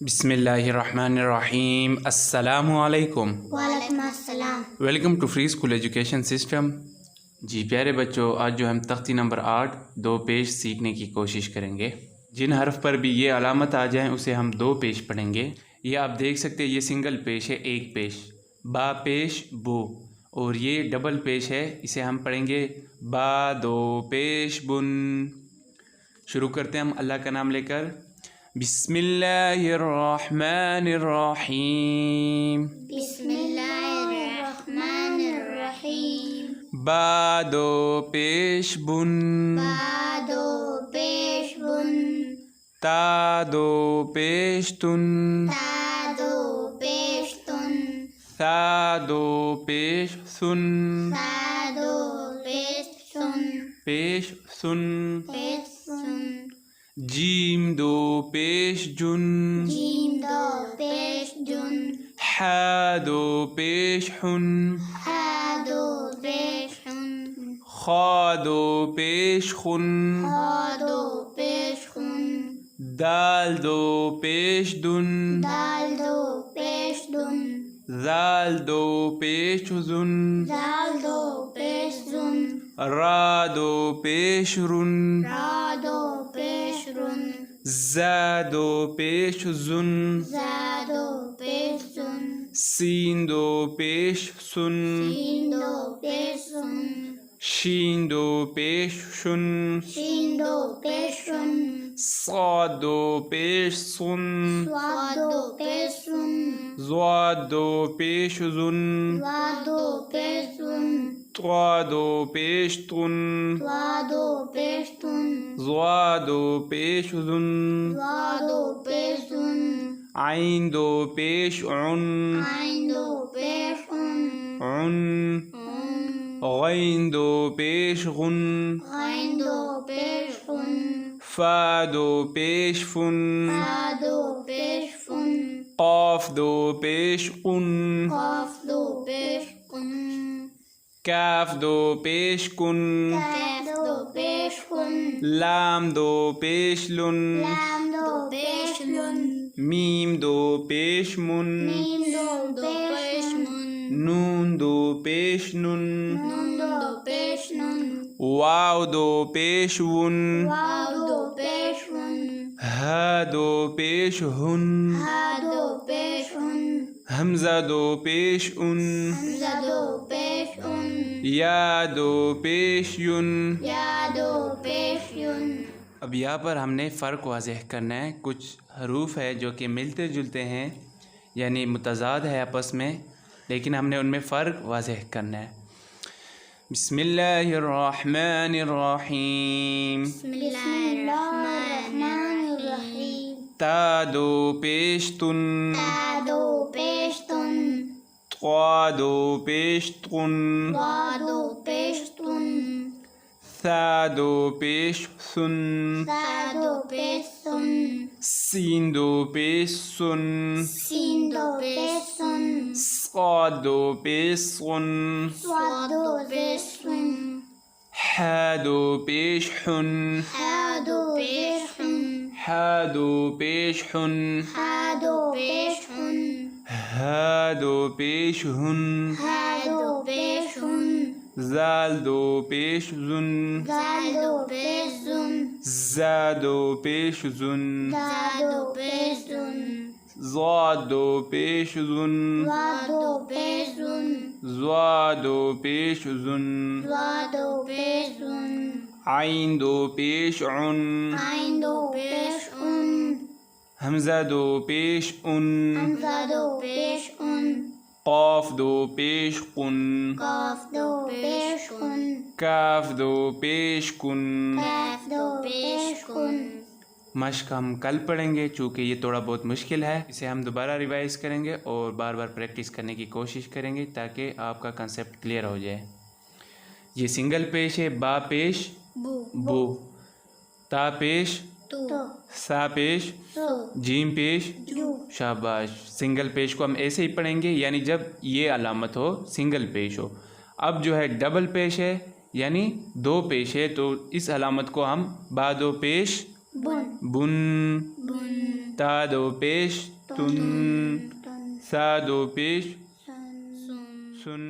बिस्मिल्लाहिर्रहमानिर्रहीम। अस्सलामु अलैकुम। वालेकुम अस्सलाम। Welcome to free school education system. जी प्यारे बच्चों, आज जो हम तख्ती नंबर 8 दो पेश सीखने की कोशिश करेंगे। जिन हर्फ पर भी ये अलामत आ जाएं उसे हम दो पेश पढ़ेंगे। ये आप देख सकते हैं, ये सिंगल पेश है, एक पेश बा पेश बो, और ये डबल पेश है, इसे हम पढ़ेंगे बा दो पेश बुन। शुरू करते हैं हम अल्लाह का नाम लेकर। बिस्मिल्लाहिर्रहमानिर्रहीम। बिस्मिल्लाहिर्रहमानिर्रहीम। बा दो पेश बुन, बादो पेश बुन, ता दो पेश तुन, तादो पेश तुन, सा दो पेश सुन, सादो पेश सुन, पेश सुन। पेश सुन, जीम दो पेश जुन, जीम दो पेश जुन, हा दो पेश हुन, हादो पेश हुन, खा दो पेश खुन, हादो पेश खुन, दाल दो पेश दुन, दाल दो पेश दुन, जाल दो पेश जुन, दाल दो पेश जुन, रा दो पेश रुन, रादो पेश रुन, जा दो पेश जुन, जादो पेश जुन, सीन दो पेश सुन, शीन दो पेश सुन, शीन दो पेश शुन, शीन दो पेश सुन, साद दो पेश सुन, स्वादो पेश सुन, ज़ाद दो पेश जुन, स्वादो पेश सुन, त्वा दो पेश तुन, स्वादो पेश तुन, ज़ा दो पेश जुन, स्वादो पेश सुन, आइन दो पेश उन, आइन दो पेश उन, उन, उन, गैन दो पेश गुन, आइन दो पेश उन, फा दो पेश फुन, सादो पेश फुन, काफ दो पेश उन, काफ दो पेश कुन, काफ दो पेश कुन, कैफ दो पेश कुन, लाम दो पेश लुन, लाम दो पेश लुन, मीम दो पेश मुन, मीम दो पेश मुन, नून दो पेश नुन, नून दो पेश नुन, वाव दो पेश वुन, वाव दो पेश वन, हा दो पेश हुन, हा दो पेश उन, हमजा दो पेश उन, हमजा दो पेश उन, या दो पेश युन। या दो पेश युन। अब यहाँ पर हमने फ़र्क वाज़ेह करना है। कुछ हरूफ है जो कि मिलते जुलते हैं, यानी मुतज़ाद है आपस में, लेकिन हमने उनमें फ़र्क वाज़ेह करना है। बिस्मिल्लाहिर्रहमानिर्रहीम। बिस्मिल्लाहिर्रहमानिर्रहीम। ता दो पेश तुन, ता दो पेश तुन, त्वा दो पेश तुन, वा दो पेश तुन, सा दो पेश सुन, सा दो पेश सुन, सीन दो पेश सुन, सीन दो पेश सुन, साद दो पेश सुन, स्वाद दो पेश सुन, हा दो पेश हुन, हा दो पेश हुन, हा दो पेश हुन, हा दो पेश हुन, हा दो पेश हुन, हा दो पेश हुन, जाल दो पेश जुन, जाल दो पेश जुन, जा दो पेश जुन, जा दो पेश जुन, ज़ा दो पेश जुन, वा दो पेश जुन, ज़ा दो पेश जुन, वा दो पेश जुन, आइन दो पेश उन, आइन दो पेश उन, हमजा दो पेश उन, हमजा दो पेश उन, काफ दो पेश कुन, काफ दो पेश कुन, काफ दो पेश कुन। कैफ दो पेश कुन। मश्क हम कल पढ़ेंगे, चूँकि ये थोड़ा बहुत मुश्किल है। इसे हम दोबारा रिवाइज करेंगे और बार बार प्रैक्टिस करने की कोशिश करेंगे ताकि आपका कंसेप्ट क्लियर हो जाए। ये सिंगल पेश है, बा पेश बो, ता पेश तो सा पेश, सो जीम पेश। जू शाबाश। सिंगल पेश को हम ऐसे ही पढ़ेंगे, यानी जब ये अलामत हो सिंगल पेश हो। अब जो है डबल पेश है, यानी दो पेश है, तो इस अलामत को हम बा दो पेश बुन बुन। बुन ता दो पेश तुन, तुन सा दो पेश सन सुन।